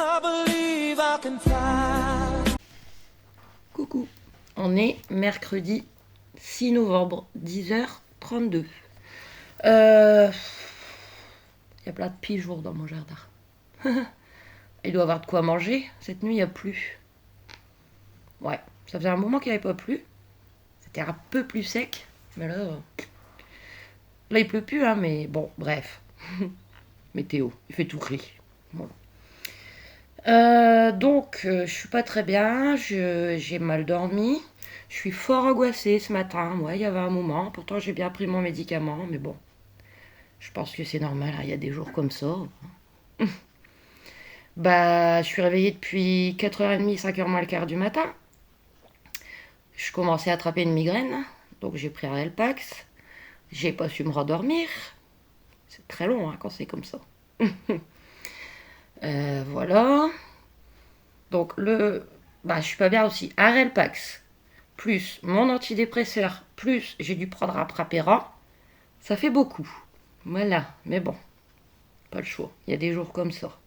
I believe I can fly. Coucou, on est mercredi 6 novembre, 10h32. Il y a plein de pigeons dans mon jardin. Il doit avoir de quoi manger. Cette nuit, il n'y a plus. Ouais, ça faisait un moment qu'il n'y avait pas plu. C'était un peu plus sec. Mais là il pleut plus, hein, mais bon, bref. Météo, il fait tout gris. Voilà. Je suis pas très bien, j'ai mal dormi, je suis fort angoissée ce matin. Ouais, il y avait un moment, pourtant j'ai bien pris mon médicament, mais bon, je pense que c'est normal, hein, il y a des jours comme ça. Je suis réveillée depuis 4h30, 5h moins le quart du matin. Je commençais à attraper une migraine, donc j'ai pris un Elpax. J'ai pas su me rendormir. C'est très long, hein, quand c'est comme ça. Voilà. Donc je suis pas bien aussi. Un Elpax, plus mon antidépresseur, plus j'ai dû prendre un Prapera, ça fait beaucoup. Voilà, mais bon, pas le choix. Il y a des jours comme ça.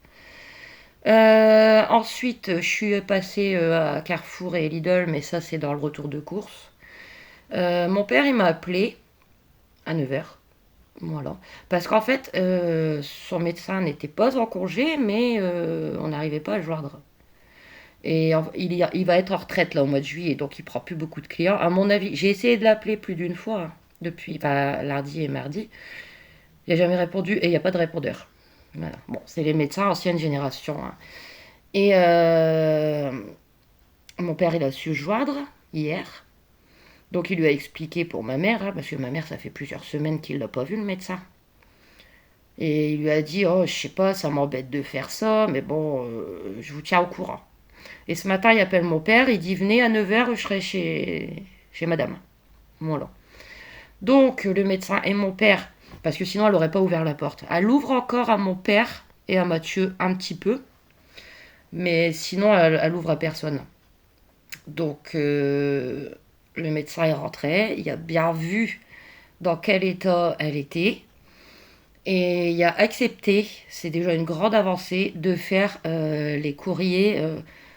Ensuite, je suis passée à Carrefour et Lidl, mais ça c'est dans le retour de course. Mon père, il m'a appelé à 9h. Voilà. Parce qu'en fait, son médecin n'était pas en congé, mais on n'arrivait pas à le joindre. Et il va être en retraite là au mois de juillet, donc il prend plus beaucoup de clients. À mon avis, j'ai essayé de l'appeler plus d'une fois, hein, depuis lundi et mardi. Il n'a jamais répondu et il n'y a pas de répondeur. Voilà. Bon, c'est les médecins ancienne génération, hein. Et mon père, il a su joindre hier. Donc il lui a expliqué pour ma mère, hein, parce que ma mère, ça fait plusieurs semaines qu'il l'a pas vu le médecin. Et il lui a dit, oh, je sais pas, ça m'embête de faire ça, mais bon, je vous tiens au courant. Et ce matin, il appelle mon père, il dit, venez à 9h, je serai chez madame. Voilà. Donc le médecin et mon père, parce que sinon elle n'aurait pas ouvert la porte. Elle ouvre encore à mon père et à Mathieu un petit peu, mais sinon elle ouvre à personne. Donc le médecin est rentré, il a bien vu dans quel état elle était. Et il a accepté, c'est déjà une grande avancée, de faire les courriers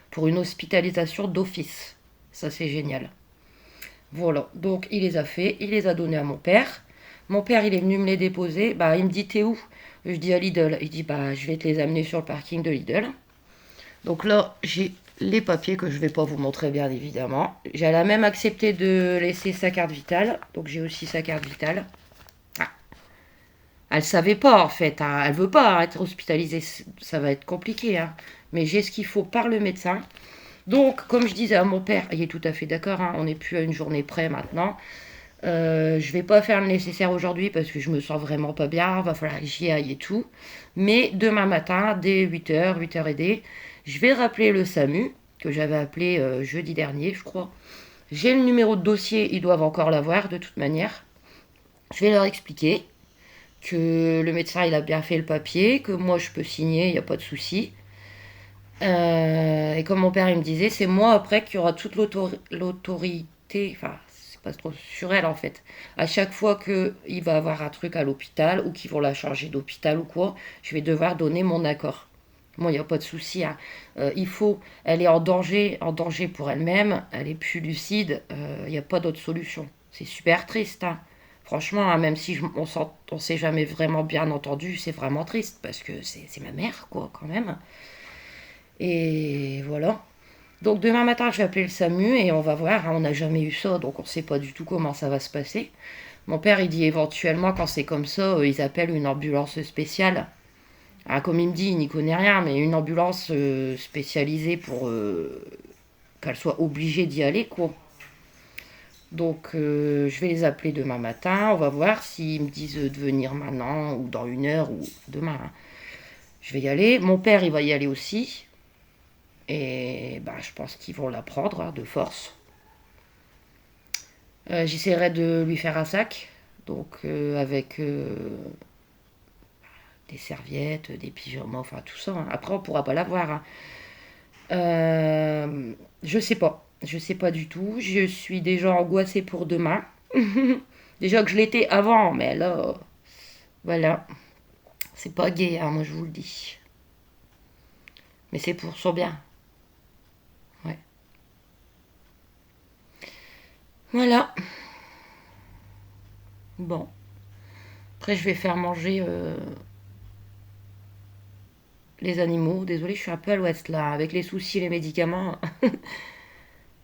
pour une hospitalisation d'office. Ça, c'est génial. Voilà, donc il les a fait, il les a donnés à mon père. Mon père, il est venu me les déposer. Il me dit, t'es où? Je dis à Lidl. Il dit, je vais te les amener sur le parking de Lidl. Donc là, j'ai les papiers que je ne vais pas vous montrer, bien évidemment. Elle a même accepté de laisser sa carte vitale. Donc j'ai aussi sa carte vitale. Elle savait pas en fait, hein. Elle veut pas être hospitalisée, ça va être compliqué, hein. Mais j'ai ce qu'il faut par le médecin. Donc, comme je disais à mon père, il est tout à fait d'accord, hein, on n'est plus à une journée près maintenant. Je vais pas faire le nécessaire aujourd'hui parce que je me sens vraiment pas bien, va falloir que j'y aille et tout. Mais demain matin, dès 8h, 8h30, je vais rappeler le SAMU, que j'avais appelé jeudi dernier, je crois. J'ai le numéro de dossier, ils doivent encore l'avoir de toute manière. Je vais leur expliquer que le médecin il a bien fait le papier, que moi je peux signer, il n'y a pas de souci. Et comme mon père il me disait, c'est moi après qui aura toute l'autorité, enfin c'est pas trop sur elle en fait. À chaque fois qu'il va avoir un truc à l'hôpital ou qu'ils vont la changer d'hôpital ou quoi, je vais devoir donner mon accord. Moi, il n'y a pas de souci, hein. Elle est en danger pour elle-même, elle est plus lucide, il n'y a pas d'autre solution. C'est super triste, hein. Franchement, hein, même si on s'est jamais vraiment bien entendu, c'est vraiment triste parce que c'est ma mère, quoi, quand même. Et voilà. Donc demain matin, je vais appeler le SAMU et on va voir, hein. On n'a jamais eu ça, donc on ne sait pas du tout comment ça va se passer. Mon père, il dit éventuellement, quand c'est comme ça, ils appellent une ambulance spéciale. Ah, comme il me dit, il n'y connaît rien, mais une ambulance spécialisée pour qu'elle soit obligée d'y aller, quoi. Donc je vais les appeler demain matin, on va voir s'ils me disent de venir maintenant ou dans 1 heure ou demain, hein. Je vais y aller. Mon père, il va y aller aussi. Et je pense qu'ils vont la prendre, hein, de force. J'essaierai de lui faire un sac, donc avec des serviettes, des pyjamas, enfin tout ça, hein. Après, on pourra pas l'avoir, hein. Je sais pas. Je sais pas du tout. Je suis déjà angoissée pour demain. Déjà que je l'étais avant, mais là, voilà. C'est pas gai, hein, moi je vous le dis. Mais c'est pour son bien. Ouais. Voilà. Bon. Après, je vais faire manger les animaux. Désolée, je suis un peu à l'ouest là, avec les soucis, les médicaments.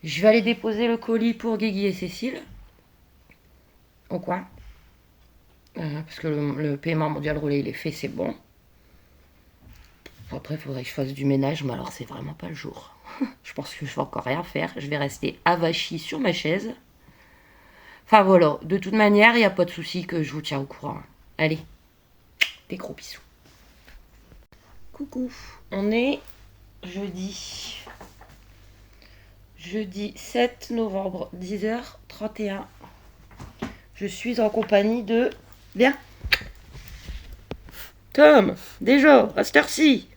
Je vais aller déposer le colis pour Guigui et Cécile. Au coin. Parce que le paiement mondial roulé, il est fait, c'est bon. Après, il faudrait que je fasse du ménage, mais alors c'est vraiment pas le jour. Je pense que je vais encore rien faire. Je vais rester avachie sur ma chaise. Enfin voilà, de toute manière, il n'y a pas de souci que je vous tiens au courant. Allez, des gros bisous. Coucou, on est jeudi. Jeudi 7 novembre, 10h31. Je suis en compagnie de... Viens. Tom, déjà, à cette heure-ci.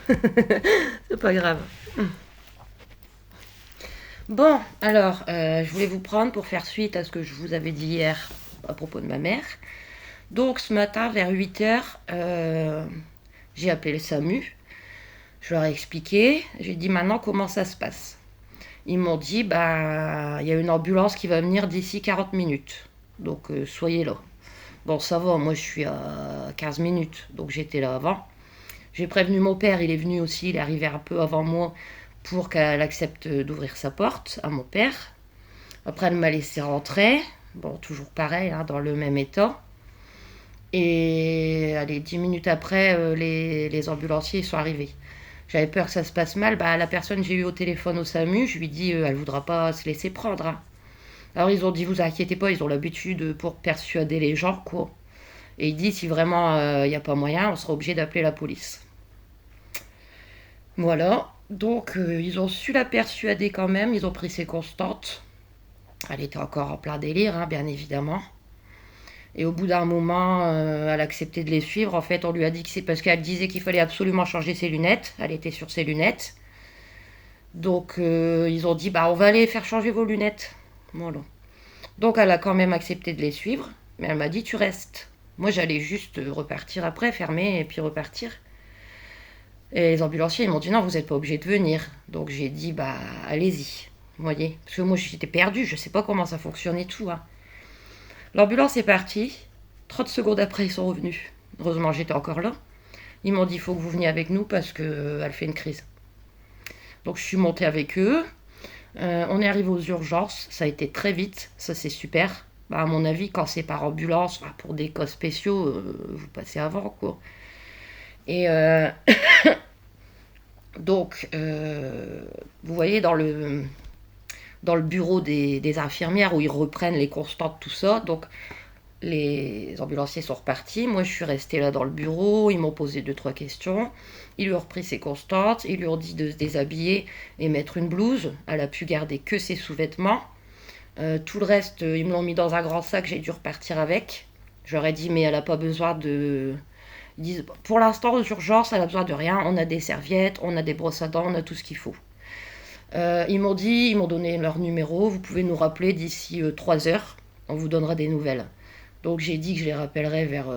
C'est pas grave. Bon, alors, je voulais vous prendre pour faire suite à ce que je vous avais dit hier à propos de ma mère. Donc, ce matin, vers 8h, j'ai appelé le SAMU. Je leur ai expliqué. J'ai dit maintenant comment ça se passe. Ils m'ont dit, bah, il y a une ambulance qui va venir d'ici 40 minutes. Donc, soyez là. Bon, ça va, moi je suis à 15 minutes, donc j'étais là avant. J'ai prévenu mon père, il est venu aussi, il est arrivé un peu avant moi pour qu'elle accepte d'ouvrir sa porte à mon père. Après, elle m'a laissé rentrer, bon, toujours pareil, hein, dans le même état. Et allez, 10 minutes après, les ambulanciers sont arrivés. J'avais peur que ça se passe mal. Bah, la personne que j'ai eue au téléphone au SAMU, je lui dis, elle voudra pas se laisser prendre. Hein. Alors ils ont dit, vous inquiétez pas, ils ont l'habitude pour persuader les gens, quoi. Et il dit, si vraiment il n'y a pas moyen, on sera obligé d'appeler la police. Voilà. Donc, ils ont su la persuader quand même. Ils ont pris ses constantes. Elle était encore en plein délire, hein, bien évidemment. Et au bout d'un moment, elle a accepté de les suivre. En fait, on lui a dit que c'est parce qu'elle disait qu'il fallait absolument changer ses lunettes. Elle était sur ses lunettes. Donc, ils ont dit, bah, on va aller faire changer vos lunettes. Voilà. Donc, elle a quand même accepté de les suivre. Mais elle m'a dit, tu restes. Moi, j'allais juste repartir après, fermer et puis repartir. Et les ambulanciers, ils m'ont dit non, vous n'êtes pas obligé de venir. Donc j'ai dit, bah, allez-y. Vous voyez. Parce que moi, j'étais perdue, je ne sais pas comment ça fonctionnait tout. Hein. L'ambulance est partie. 30 secondes après, ils sont revenus. Heureusement, j'étais encore là. Ils m'ont dit, il faut que vous veniez avec nous parce qu'elle fait une crise. Donc je suis montée avec eux. On est arrivé aux urgences. Ça a été très vite. Ça, c'est super. Bah, à mon avis, quand c'est par ambulance, pour des cas spéciaux, vous passez avant, quoi. Et donc, vous voyez, dans le bureau des infirmières où ils reprennent les constantes, tout ça, donc les ambulanciers sont repartis. Moi, je suis restée là dans le bureau. Ils m'ont posé 2-3 questions. Ils lui ont repris ses constantes. Ils lui ont dit de se déshabiller et mettre une blouse. Elle a pu garder que ses sous-vêtements. Tout le reste, ils me l'ont mis dans un grand sac, j'ai dû repartir avec. J'aurais dit, mais elle n'a pas besoin de... Ils disent, pour l'instant, aux urgences, elle n'a besoin de rien. On a des serviettes, on a des brosses à dents, on a tout ce qu'il faut. Ils m'ont donné leur numéro. Vous pouvez nous rappeler d'ici 3 heures. On vous donnera des nouvelles. Donc j'ai dit que je les rappellerai vers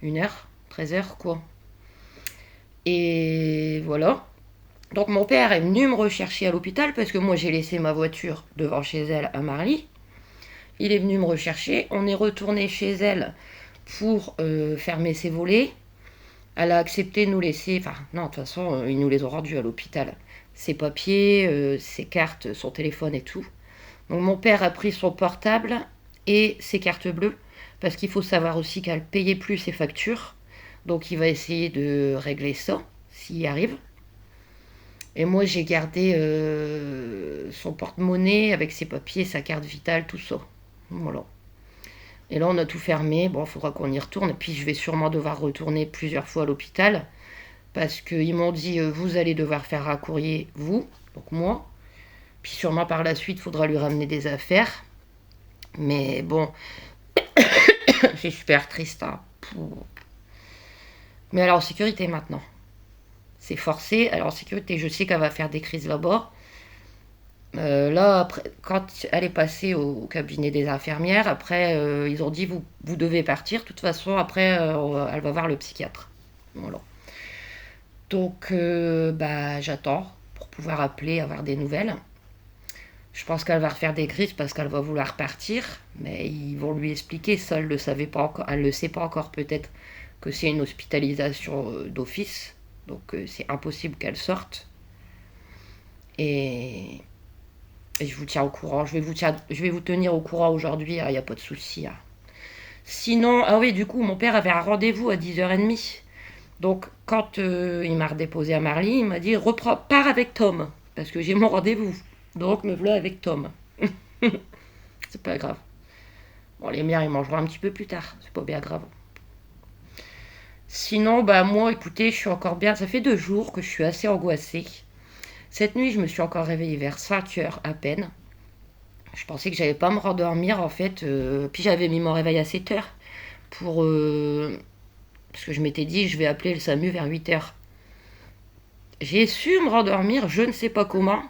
1h, 13h, quoi. Et voilà. Donc mon père est venu me rechercher à l'hôpital parce que moi j'ai laissé ma voiture devant chez elle à Marly. Il est venu me rechercher. On est retourné chez elle pour fermer ses volets. Elle a accepté de nous laisser... Enfin, non, de toute façon, ils nous les ont rendus à l'hôpital. Ses papiers, ses cartes, son téléphone et tout. Donc mon père a pris son portable et ses cartes bleues. Parce qu'il faut savoir aussi qu'elle ne payait plus ses factures. Donc il va essayer de régler ça, s'il y arrive. Et moi, j'ai gardé son porte-monnaie avec ses papiers, sa carte vitale, tout ça. Voilà. Et là, on a tout fermé. Bon, il faudra qu'on y retourne. Et puis, je vais sûrement devoir retourner plusieurs fois à l'hôpital. Parce qu'ils m'ont dit, vous allez devoir faire un courrier, vous, donc moi. Puis sûrement par la suite, il faudra lui ramener des affaires. Mais bon, c'est super triste. Hein. Mais elle est en sécurité maintenant. C'est forcé, elle est en sécurité. Je sais qu'elle va faire des crises là-bas. Là, après, quand elle est passée au cabinet des infirmières, après, ils ont dit, vous devez partir. De toute façon, après, elle va voir le psychiatre. Voilà. Donc, bah, j'attends pour pouvoir appeler, avoir des nouvelles. Je pense qu'elle va refaire des crises parce qu'elle va vouloir partir, mais ils vont lui expliquer, ça elle le savait pas encore, elle le sait pas encore peut-être que c'est une hospitalisation d'office, donc c'est impossible qu'elle sorte. Et, et je vous tiens au courant, je vais vous tenir au courant aujourd'hui, il n'y a pas de souci. Hein. Sinon, ah oui, du coup, mon père avait un rendez-vous à 10h30. Donc, quand il m'a redéposé à Marly, il m'a dit reprends, pars avec Tom, parce que j'ai mon rendez-vous. Donc, me voilà avec Tom. C'est pas grave. Bon, les miens, ils mangeront un petit peu plus tard. C'est pas bien grave. Sinon, bah, moi, écoutez, je suis encore bien. Ça fait 2 jours que je suis assez angoissée. Cette nuit, je me suis encore réveillée vers 5h à peine. Je pensais que j'allais pas me rendormir, en fait. Puis j'avais mis mon réveil à 7h pour. Parce que je m'étais dit, je vais appeler le SAMU vers 8h. J'ai su me rendormir, je ne sais pas comment.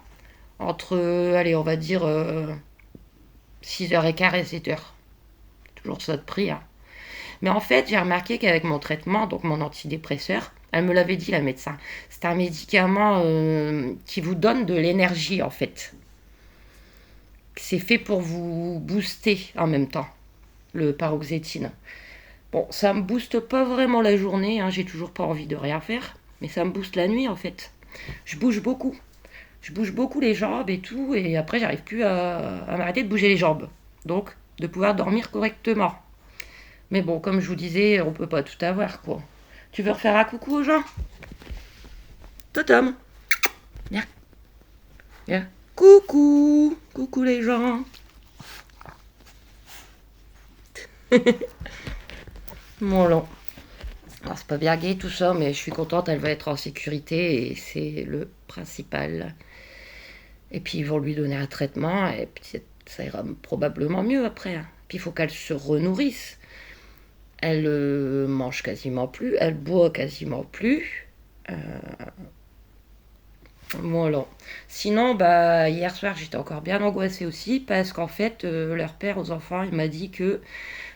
Entre, allez, on va dire 6h15 et 7h. Toujours ça de prix. Hein. Mais en fait, j'ai remarqué qu'avec mon traitement, donc mon antidépresseur, elle me l'avait dit la médecin, c'est un médicament qui vous donne de l'énergie en fait. C'est fait pour vous booster en même temps, le paroxétine. Bon, ça me booste pas vraiment la journée, hein, j'ai toujours pas envie de rien faire, mais ça me booste la nuit en fait. Je bouge beaucoup. Je bouge beaucoup les jambes et tout, et après j'arrive plus à m'arrêter de bouger les jambes. Donc, de pouvoir dormir correctement. Mais bon, comme je vous disais, on peut pas tout avoir, quoi. Tu veux refaire un coucou aux gens? Totem. Viens. Viens. Coucou. Coucou les gens. Mon long. Alors, c'est pas bien gai tout ça, mais je suis contente, elle va être en sécurité et c'est le principal. Et puis ils vont lui donner un traitement et puis ça ira probablement mieux après. Hein. Puis il faut qu'elle se renourrisse. Elle mange quasiment plus, elle boit quasiment plus. Voilà. Sinon, bah, hier soir, j'étais encore bien angoissée aussi parce qu'en fait, leur père aux enfants, il m'a dit que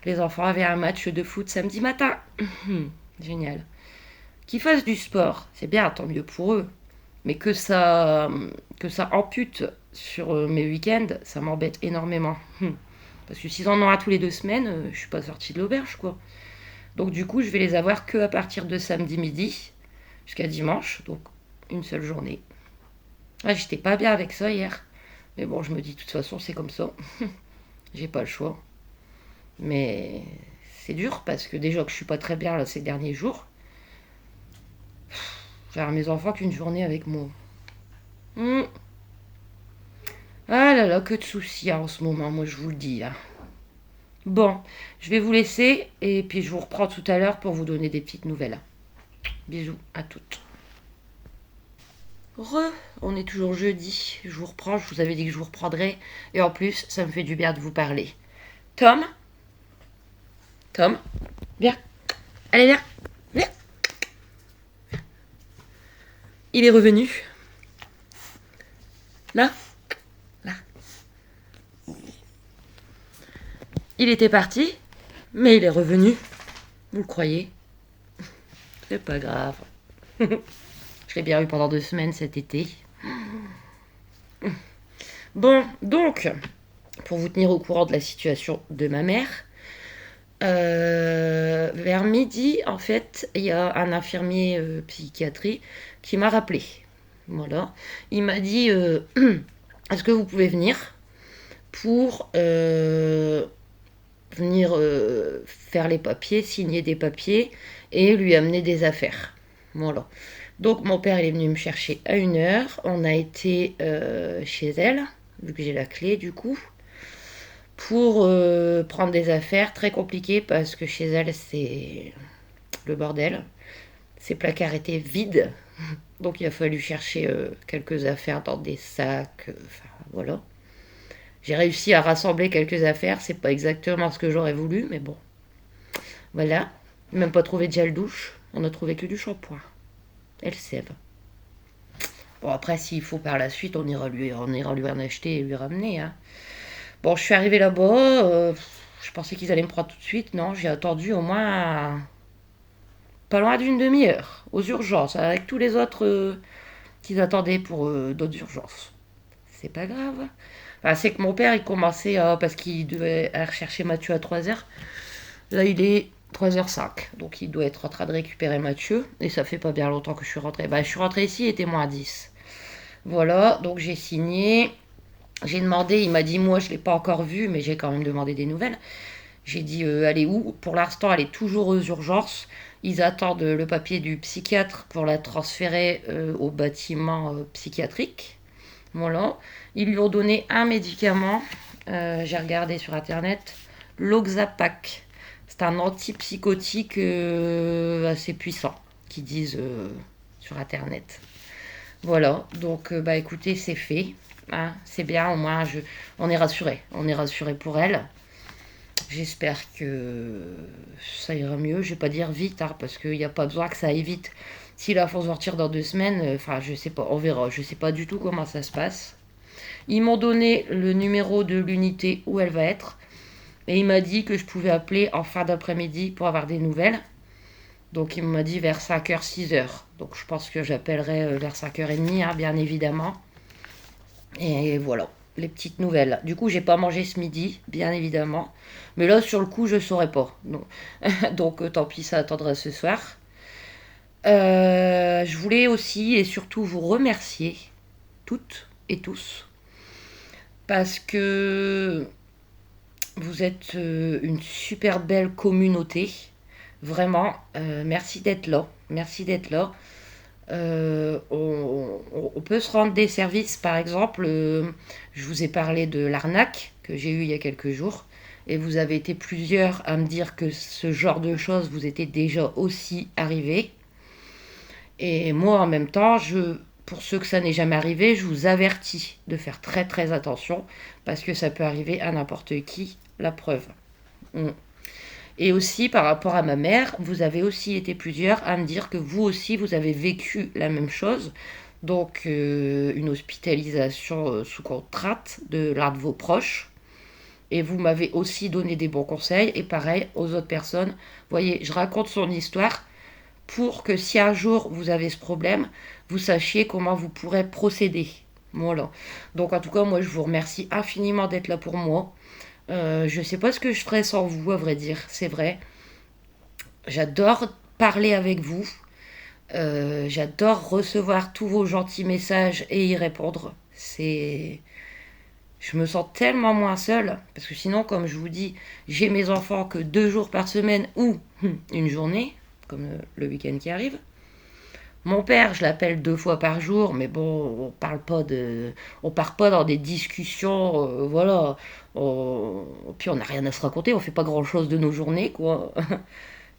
les enfants avaient un match de foot samedi matin. Génial. Qu'ils fassent du sport, c'est bien, tant mieux pour eux. Mais que ça ampute sur mes week-ends, ça m'embête énormément. Parce que s'ils en ont un tous les 2 semaines, je suis pas sortie de l'auberge, quoi. Donc du coup, je vais les avoir que à partir de samedi midi jusqu'à dimanche, donc une seule journée. Ah, j'étais pas bien avec ça hier. Mais bon, je me dis, de toute façon, c'est comme ça. J'ai pas le choix. Mais c'est dur parce que déjà que je suis pas très bien là, ces derniers jours, j'ai mes enfants qu'une journée avec moi. Ah là là, que de soucis hein, en ce moment, moi je vous le dis. Hein. Bon, je vais vous laisser et puis je vous reprends tout à l'heure pour vous donner des petites nouvelles. Bisous à toutes. On est toujours jeudi. Je vous reprends, je vous avais dit que je vous reprendrais. Et en plus, ça me fait du bien de vous parler. Tom, viens. Allez, viens. Viens. Il est revenu. Là. Il était parti, mais il est revenu. Vous le croyez? C'est pas grave. Je l'ai bien eu pendant 2 semaines cet été. Bon, donc, pour vous tenir au courant de la situation de ma mère, vers midi, en fait, il y a un infirmier psychiatrie qui m'a rappelé. Voilà. Il m'a dit est-ce que vous pouvez venir pour venir faire les papiers, signer des papiers et lui amener des affaires. Voilà. Donc mon père il est venu me chercher à 1h. On a été chez elle, vu que j'ai la clé du coup, pour prendre des affaires. Très compliqué parce que chez elle c'est le bordel. Ses placards étaient vides. Donc il a fallu chercher quelques affaires dans des sacs. Enfin voilà. J'ai réussi à rassembler quelques affaires, c'est pas exactement ce que j'aurais voulu, mais bon. Voilà. Même pas trouvé de gel douche, on a trouvé que du shampoing. Et le sève. Bon, après, s'il faut par la suite, on ira lui en acheter et lui ramener. Hein. Bon, je suis arrivée là-bas, je pensais qu'ils allaient me prendre tout de suite. Non, j'ai attendu au moins pas loin d'une demi-heure, aux urgences, avec tous les autres qui attendaient pour d'autres urgences. C'est pas grave. Enfin, c'est que mon père, il commençait parce qu'il devait aller rechercher Mathieu à 3h. Là, il est 3h05. Donc, il doit être en train de récupérer Mathieu. Et ça fait pas bien longtemps que je suis rentrée. Bah, je suis rentrée ici, il était moins 10. Voilà, donc j'ai signé. J'ai demandé, il m'a dit, moi, je l'ai pas encore vu, mais j'ai quand même demandé des nouvelles. J'ai dit, elle est où? Pour l'instant, elle est toujours aux urgences. Ils attendent le papier du psychiatre pour la transférer au bâtiment psychiatrique. Voilà. Ils lui ont donné un médicament. J'ai regardé sur internet. L'Oxapac. C'est un antipsychotique assez puissant, qu'ils disent sur internet. Voilà. Donc, bah écoutez, c'est fait. Hein, c'est bien, au moins, on est rassuré. On est rassuré pour elle. J'espère que ça ira mieux. Je vais pas dire vite, hein, parce qu'il n'y a pas besoin que ça aille vite. Si la faut sortir dans 2 semaines, enfin, je sais pas, on verra. Je sais pas du tout comment ça se passe. Ils m'ont donné le numéro de l'unité où elle va être. Et il m'a dit que je pouvais appeler en fin d'après-midi pour avoir des nouvelles. Donc il m'a dit vers 5h, 6h. Donc je pense que j'appellerai vers 5h30, hein, bien évidemment. Et voilà, les petites nouvelles. Du coup, j'ai pas mangé ce midi, bien évidemment. Mais là, sur le coup, je saurais pas. Non. Donc tant pis, ça attendra ce soir. Je voulais aussi et surtout vous remercier, toutes et tous, parce que vous êtes une super belle communauté. Vraiment, merci d'être là. Merci d'être là. On peut se rendre des services, par exemple, je vous ai parlé de l'arnaque que j'ai eue il y a quelques jours, et vous avez été plusieurs à me dire que ce genre de choses vous était déjà aussi arrivé. Et moi, en même temps, pour ceux que ça n'est jamais arrivé, je vous avertis de faire très très attention, parce que ça peut arriver à n'importe qui, la preuve. Et aussi, par rapport à ma mère, vous avez aussi été plusieurs à me dire que vous aussi, vous avez vécu la même chose. Donc, une hospitalisation sous contrainte de l'un de vos proches. Et vous m'avez aussi donné des bons conseils. Et pareil aux autres personnes. Vous voyez, je raconte son histoire pour que si un jour vous avez ce problème, vous sachiez comment vous pourrez procéder. Voilà. Donc, en tout cas, moi, je vous remercie infiniment d'être là pour moi. Je sais pas ce que je ferais sans vous, à vrai dire, c'est vrai. J'adore parler avec vous. J'adore recevoir tous vos gentils messages et y répondre. Je me sens tellement moins seule, parce que sinon, comme je vous dis, j'ai mes enfants que 2 jours par semaine ou une journée, comme le week-end qui arrive. Mon père, je l'appelle 2 fois par jour, mais bon, on part pas dans des discussions, voilà. Puis on n'a rien à se raconter, on fait pas grand-chose de nos journées, quoi.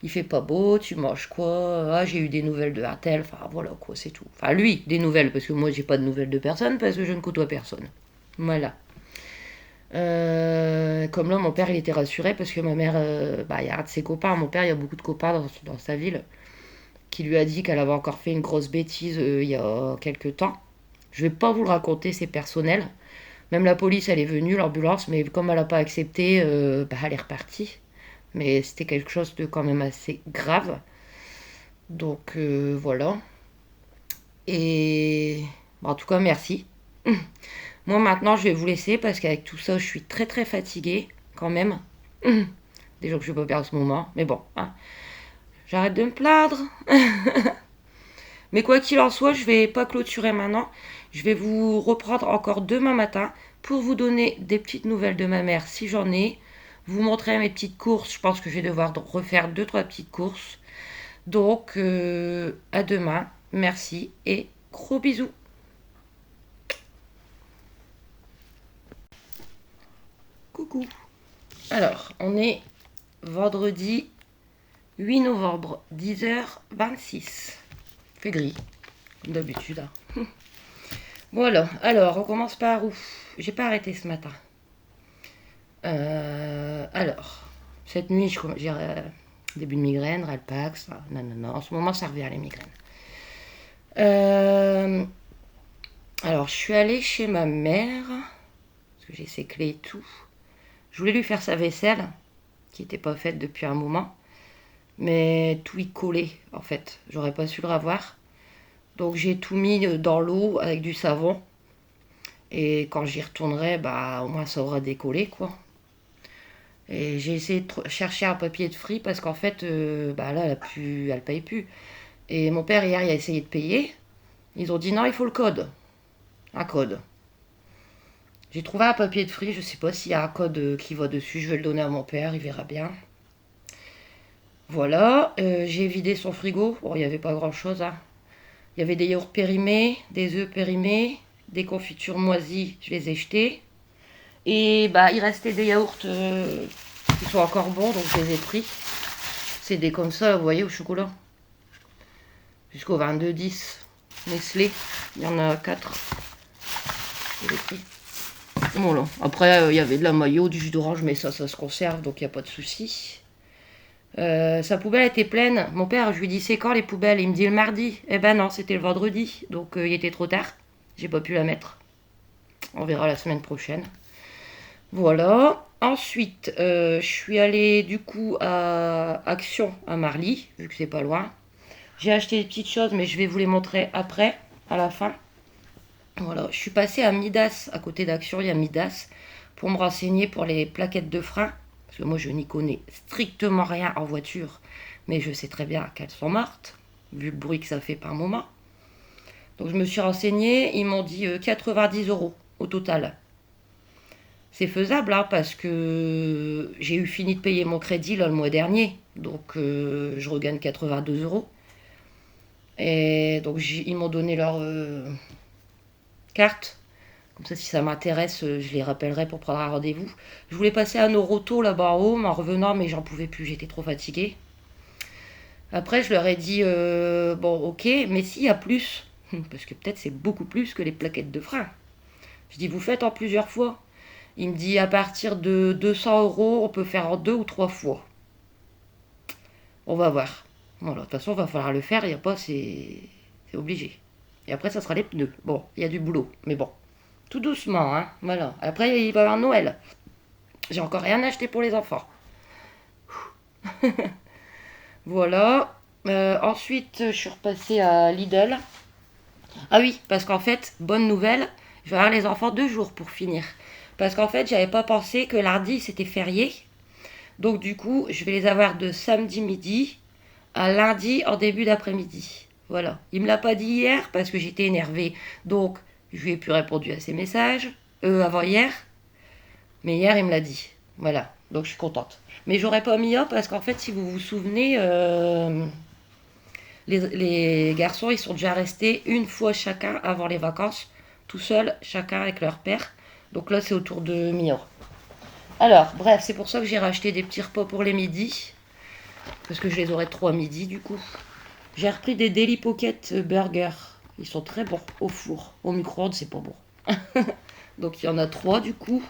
Il fait pas beau, tu manges quoi? Ah, j'ai eu des nouvelles de un tel, enfin voilà, quoi, c'est tout. Enfin, lui, des nouvelles, parce que moi, j'ai pas de nouvelles de personne, parce que je ne côtoie personne. Voilà. Comme là, mon père, il était rassuré, parce que ma mère, il y a un de ses copains, mon père, il y a beaucoup de copains dans sa ville, qui lui a dit qu'elle avait encore fait une grosse bêtise il y a quelques temps. Je vais pas vous le raconter, c'est personnel. Même la police, elle est venue, l'ambulance, mais comme elle n'a pas accepté, elle est repartie. Mais c'était quelque chose de quand même assez grave. Donc voilà. Et en tout cas, merci. Moi maintenant, je vais vous laisser parce qu'avec tout ça, je suis très très fatiguée quand même. Déjà que je ne vais pas perdre ce moment. Mais bon, hein. J'arrête de me plaindre. Mais quoi qu'il en soit, je vais pas clôturer maintenant. Je vais vous reprendre encore demain matin pour vous donner des petites nouvelles de ma mère si j'en ai. Vous montrer mes petites courses. Je pense que je vais devoir refaire 2-3 petites courses. Donc, à demain. Merci et gros bisous. Coucou. Alors, on est vendredi 8 novembre, 10h26. Fait gris, comme d'habitude. Hein. Voilà, alors on commence par où? J'ai pas arrêté ce matin. Alors, cette nuit, j'ai début de migraine, Relpax, non, en ce moment ça revient les migraines. Alors, je suis allée chez ma mère, parce que j'ai ses clés et tout. Je voulais lui faire sa vaisselle, qui n'était pas faite depuis un moment. Mais tout y collait, en fait. J'aurais pas su le revoir. Donc j'ai tout mis dans l'eau avec du savon. Et quand j'y retournerai, bah au moins ça aura décollé, quoi. Et j'ai essayé de chercher un papier de frais parce qu'en fait, bah là, elle paye plus. Et mon père, hier, il a essayé de payer. Ils ont dit non, il faut le code. Un code. J'ai trouvé un papier de frais, je sais pas s'il y a un code qui va dessus. Je vais le donner à mon père, il verra bien. Voilà, j'ai vidé son frigo. Bon, il n'y avait pas grand chose, hein. Il y avait des yaourts périmés, des œufs périmés, des confitures moisies, je les ai jetés. Et bah, il restait des yaourts qui sont encore bons, donc je les ai pris. C'est des comme ça, vous voyez, au chocolat. Jusqu'au 22,10. Nestlé, il y en a 4. Je les ai pris. Voilà. Après, il y avait de la mayo, du jus d'orange, mais ça se conserve, donc il n'y a pas de souci. Sa poubelle était pleine. Mon père, je lui dis c'est quand les poubelles? Il me dit le mardi. Eh ben non, c'était le vendredi, donc il était trop tard. J'ai pas pu la mettre. On verra la semaine prochaine. Voilà. Ensuite, je suis allée du coup à Action à Marly, vu que c'est pas loin. J'ai acheté des petites choses, mais je vais vous les montrer après, à la fin. Voilà, je suis passée à Midas, à côté d'Action, il y a Midas, pour me renseigner pour les plaquettes de frein. Parce que moi, je n'y connais strictement rien en voiture, mais je sais très bien qu'elles sont mortes, vu le bruit que ça fait par moment. Donc, je me suis renseignée, ils m'ont dit 90 € au total. C'est faisable, hein, parce que j'ai eu fini de payer mon crédit là, le mois dernier, donc je regagne 82 €. Et donc, ils m'ont donné leur carte. Comme ça, si ça m'intéresse, je les rappellerai pour prendre un rendez-vous. Je voulais passer à Noroto là-bas en haut, en revenant, mais j'en pouvais plus, j'étais trop fatiguée. Après, je leur ai dit, bon, ok, mais s'il y a plus, parce que peut-être c'est beaucoup plus que les plaquettes de frein. Je dis, vous faites en plusieurs fois. Il me dit, à partir de 200 €, on peut faire en 2 ou 3 fois. On va voir. Voilà, de toute façon, il va falloir le faire, il n'y a pas, c'est obligé. Et après, ça sera les pneus. Bon, il y a du boulot, mais bon. Tout doucement, hein. Voilà. Après, il va y avoir Noël. J'ai encore rien acheté pour les enfants. Voilà. Ensuite, je suis repassée à Lidl. Ah oui, parce qu'en fait, bonne nouvelle, je vais avoir les enfants 2 jours pour finir. Parce qu'en fait, j'avais pas pensé que lundi, c'était férié. Donc du coup, je vais les avoir de samedi midi à lundi en début d'après-midi. Voilà. Il me l'a pas dit hier parce que j'étais énervée. Donc, je lui ai plus répondu à ses messages. Avant hier. Mais hier, il me l'a dit. Voilà. Donc, je suis contente. Mais j'aurais pas mis parce qu'en fait, si vous vous souvenez, les garçons, ils sont déjà restés une fois chacun avant les vacances. Tout seuls, chacun avec leur père. Donc là, c'est autour de mi-heure. Alors, bref, c'est pour ça que j'ai racheté des petits repas pour les midis. Parce que je les aurai 3 midis, du coup. J'ai repris des Daily Pocket Burger. Ils sont très bons au four. Au micro-ondes, c'est pas bon. Donc il y en a 3 du coup.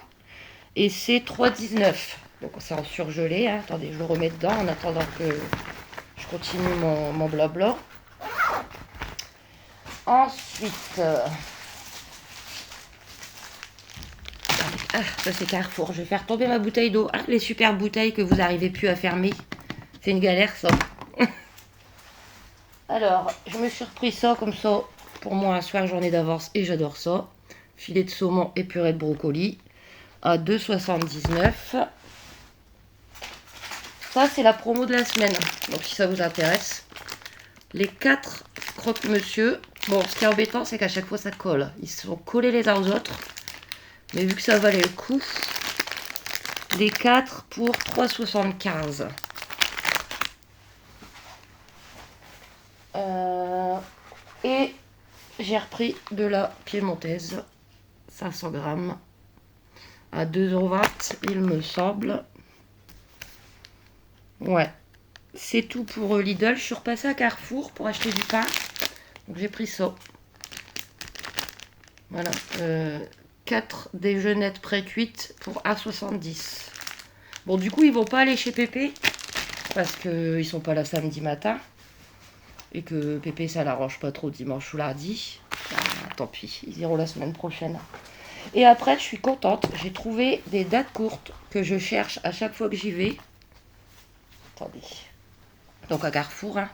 Et c'est 3,19. Donc c'est en surgelé. Hein. Attendez, je le remets dedans en attendant que je continue mon blabla. Ensuite... ça c'est Carrefour. Je vais faire tomber ma bouteille d'eau. Ah, les super bouteilles que vous n'arrivez plus à fermer. C'est une galère ça. Alors, je me suis repris ça comme ça. Pour moi, un soir, journée d'avance et j'adore ça. Filet de saumon et purée de brocoli à 2,79. Ça, c'est la promo de la semaine. Donc, si ça vous intéresse. Les 4 croque-monsieur. Bon, ce qui est embêtant, c'est qu'à chaque fois, ça colle. Ils sont collés les uns aux autres. Mais vu que ça valait le coup, les 4 pour 3,75. Et j'ai repris de la piémontaise, 500 grammes, à 2,20 €, il me semble. Ouais, c'est tout pour Lidl. Je suis repassée à Carrefour pour acheter du pain. Donc j'ai pris ça. Voilà, 4 déjeunettes pré-cuites pour 1,70 €. Bon, du coup, ils vont pas aller chez Pépé, parce qu'ils sont pas là samedi matin. Et que Pépé, ça l'arrange pas trop dimanche ou lundi. Tant pis, ils iront la semaine prochaine. Et après, je suis contente. J'ai trouvé des dates courtes que je cherche à chaque fois que j'y vais. Attendez. Donc à Carrefour, hein.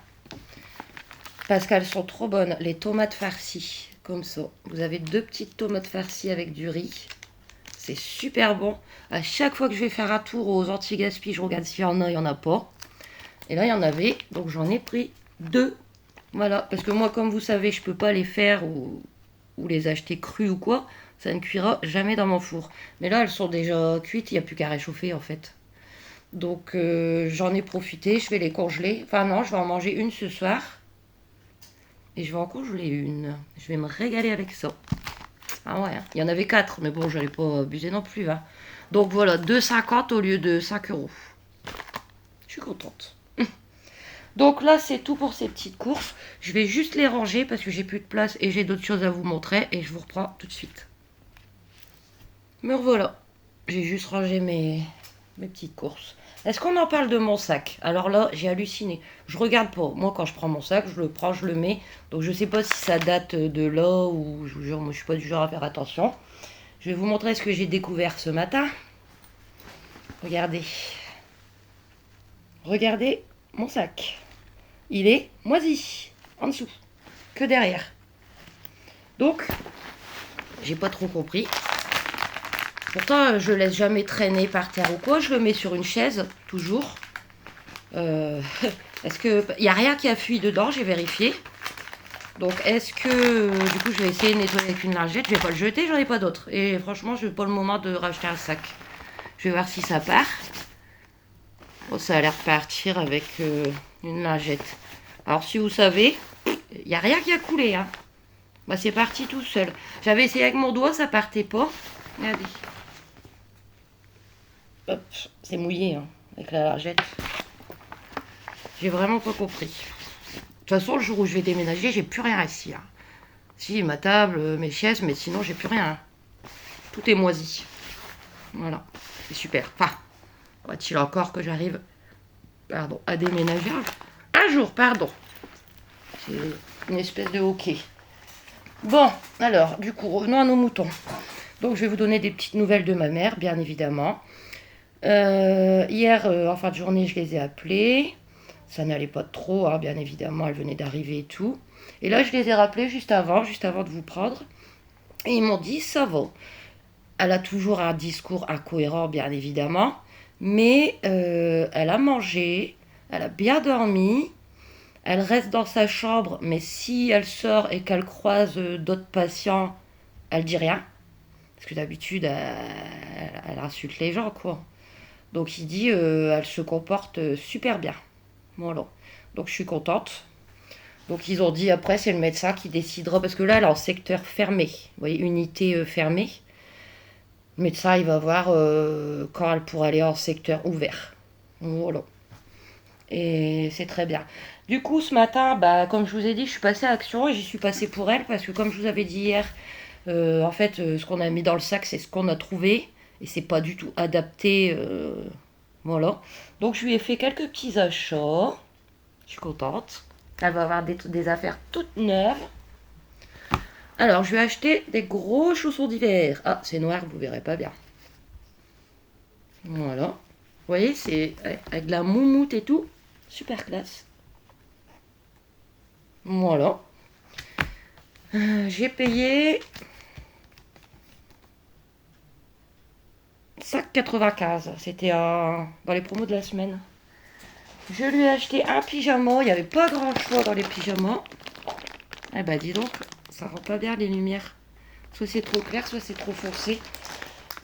Parce qu'elles sont trop bonnes. Les tomates farcies, comme ça. Vous avez 2 petites tomates farcies avec du riz. C'est super bon. À chaque fois que je vais faire un tour aux anti-gaspi, je regarde s'il y en a, il n'y en a pas. Et là, il y en avait. Donc j'en ai pris 2. Voilà. Parce que moi, comme vous savez, je peux pas les faire ou les acheter crus ou quoi. Ça ne cuira jamais dans mon four. Mais là, elles sont déjà cuites. Il n'y a plus qu'à réchauffer, en fait. Donc j'en ai profité. Je vais les congeler. Enfin non, je vais en manger une ce soir. Et je vais en congeler une. Je vais me régaler avec ça. Ah ouais, il y en avait 4, mais bon, je n'allais pas abuser non plus. Hein. Donc voilà, 2,50 au lieu de 5 euros. Je suis contente. Donc là, c'est tout pour ces petites courses. Je vais juste les ranger parce que j'ai plus de place et j'ai d'autres choses à vous montrer. Et je vous reprends tout de suite. Me revoilà. J'ai juste rangé mes petites courses. Est-ce qu'on en parle de mon sac? Alors là, j'ai halluciné. Je regarde pas. Moi, quand je prends mon sac, je le prends, je le mets. Donc je sais pas si ça date de là ou je vous jure, moi je suis pas du genre à faire attention. Je vais vous montrer ce que j'ai découvert ce matin. Regardez. Regardez mon sac. Il est moisi en dessous, que derrière. Donc, j'ai pas trop compris. Pourtant, je laisse jamais traîner par terre ou quoi. Je le mets sur une chaise, toujours. Est-ce que... Il n'y a rien qui a fui dedans, j'ai vérifié. Donc, est-ce que... Du coup, je vais essayer de nettoyer avec une lingette. Je vais pas le jeter, j'en ai pas d'autre. Et franchement, je n'ai pas le moment de racheter un sac. Je vais voir si ça part. Oh, ça a l'air de partir avec une lingette. Alors, si vous savez, il n'y a rien qui a coulé. Hein. Bah, c'est parti tout seul. J'avais essayé avec mon doigt, ça partait pas. Regardez. Hop, c'est mouillé hein, avec la lingette. J'ai vraiment pas compris. De toute façon, le jour où je vais déménager, j'ai plus rien ici. Hein. Si, ma table, mes chaises, mais sinon, j'ai plus rien. Hein. Tout est moisi. Voilà, c'est super. Enfin, faut-il encore que j'arrive à déménager un jour, pardon. C'est une espèce de hockey. Bon, alors, du coup, revenons à nos moutons. Donc, je vais vous donner des petites nouvelles de ma mère, bien évidemment. Hier, en fin de journée, je les ai appelés. Ça n'allait pas trop, hein, bien évidemment, elle venait d'arriver et tout. Et là, je les ai rappelés juste avant de vous prendre. Et ils m'ont dit, ça va. Elle a toujours un discours incohérent, bien évidemment. Mais elle a mangé, elle a bien dormi. Elle reste dans sa chambre, mais si elle sort et qu'elle croise d'autres patients, elle dit rien. Parce que d'habitude, elle insulte les gens, quoi. Donc il dit, elle se comporte super bien. Voilà. Donc je suis contente. Donc ils ont dit après, c'est le médecin qui décidera, parce que là, elle est en secteur fermé. Vous voyez, unité fermée. Le médecin, il va voir quand elle pourra aller en secteur ouvert. Voilà. Et c'est très bien. Du coup, ce matin, bah, comme je vous ai dit, je suis passée à Action et j'y suis passée pour elle parce que, comme je vous avais dit hier, en fait, ce qu'on a mis dans le sac, c'est ce qu'on a trouvé et c'est pas du tout adapté. Voilà. Donc, je lui ai fait quelques petits achats. Je suis contente. Elle va avoir des affaires toutes neuves. Alors, je lui ai acheté des gros chaussons d'hiver. Ah, c'est noir, vous verrez pas bien. Voilà. Vous voyez, c'est avec de la moumoute et tout. Super classe. Voilà. J'ai payé 5,95. C'était dans les promos de la semaine. Je lui ai acheté un pyjama. Il n'y avait pas grand choix dans les pyjamas. Eh ben dis donc, ça rend pas bien les lumières. Soit c'est trop clair, soit c'est trop foncé.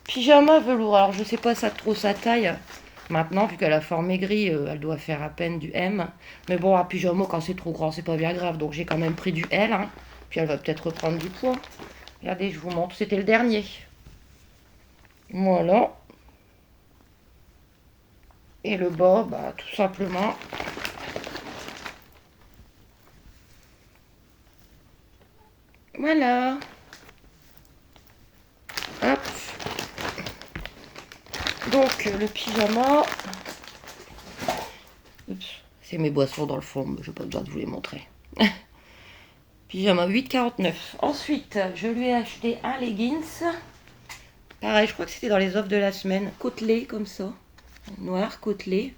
Pyjama velours. Alors je sais pas ça trop sa taille. Maintenant, vu qu'elle a fort maigri, elle doit faire à peine du M. Mais bon, un pyjama, quand c'est trop grand, c'est pas bien grave. Donc j'ai quand même pris du L. Hein. Puis elle va peut-être reprendre du poids. Regardez, je vous montre. C'était le dernier. Voilà. Et le bas, bah, tout simplement. Voilà. Hop. Donc, le pyjama. Oups. C'est mes boissons dans le fond, je n'ai pas besoin de vous les montrer. Pyjama 8,49. Ensuite, je lui ai acheté un leggings. Pareil, je crois que c'était dans les offres de la semaine. Côtelé, comme ça. Noir, côtelé.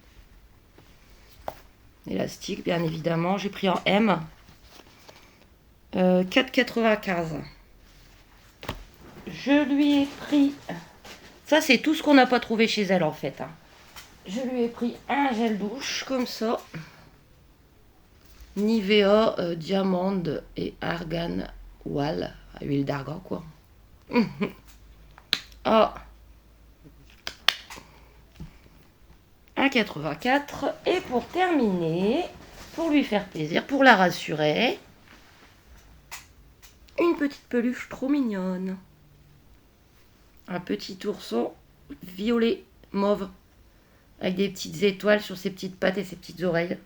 élastique, bien évidemment. J'ai pris en M. 4,95. Je lui ai pris... Ça, c'est tout ce qu'on n'a pas trouvé chez elle, en fait. Hein. Je lui ai pris un gel douche, comme ça. Nivea, Diamande et Argan Wall. Huile d'argan, quoi. Ah. 1,84. Et pour terminer, pour lui faire plaisir, pour la rassurer, une petite peluche trop mignonne. Un petit ourson violet mauve avec des petites étoiles sur ses petites pattes et ses petites oreilles.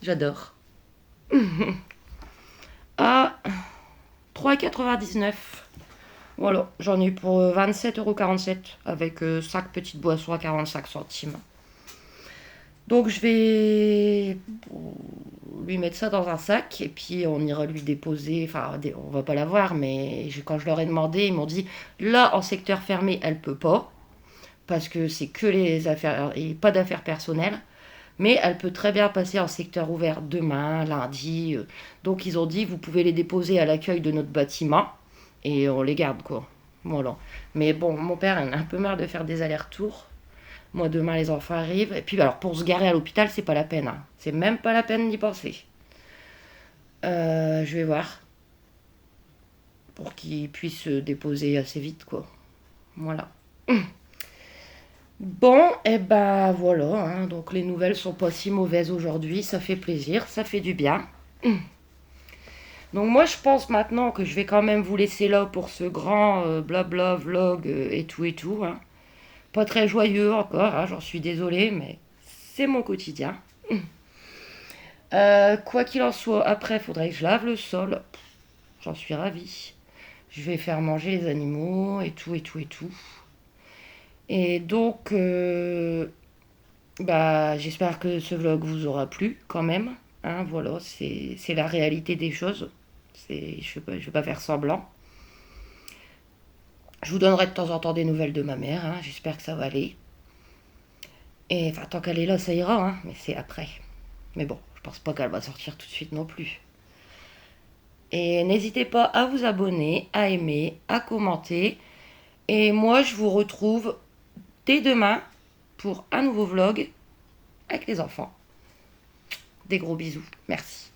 J'adore. À 3,99 €. Voilà, j'en ai pour 27,47 € avec 5 petites boissons à 45 centimes. Donc je vais lui mettre ça dans un sac et puis on ira lui déposer. Enfin, on va pas la voir, mais quand je leur ai demandé, ils m'ont dit là en secteur fermé, elle peut pas parce que c'est que les affaires et pas d'affaires personnelles. Mais elle peut très bien passer en secteur ouvert demain, lundi. Donc ils ont dit vous pouvez les déposer à l'accueil de notre bâtiment et on les garde quoi. Voilà. Mais bon, mon père en a un peu marre de faire des allers-retours. Moi, demain, les enfants arrivent. Et puis, alors, pour se garer à l'hôpital, c'est pas la peine. Hein. C'est même pas la peine d'y penser. Je vais voir. Pour qu'ils puissent se déposer assez vite, quoi. Voilà. Bon, et ben voilà. Hein. Donc, les nouvelles sont pas si mauvaises aujourd'hui. Ça fait plaisir. Ça fait du bien. Donc, moi, je pense maintenant que je vais quand même vous laisser là pour ce grand blabla vlog et tout et tout. Hein. Pas très joyeux encore, hein, j'en suis désolée, mais c'est mon quotidien. Quoi qu'il en soit, après, il faudrait que je lave le sol. J'en suis ravie. Je vais faire manger les animaux et tout, et tout, et tout. Et donc, j'espère que ce vlog vous aura plu quand même. Hein, voilà, c'est la réalité des choses. Je vais pas faire semblant. Je vous donnerai de temps en temps des nouvelles de ma mère. Hein, j'espère que ça va aller. Et enfin, tant qu'elle est là, ça ira, hein, mais c'est après. Mais bon, je pense pas qu'elle va sortir tout de suite non plus. Et n'hésitez pas à vous abonner, à aimer, à commenter. Et moi, je vous retrouve dès demain pour un nouveau vlog avec les enfants. Des gros bisous. Merci.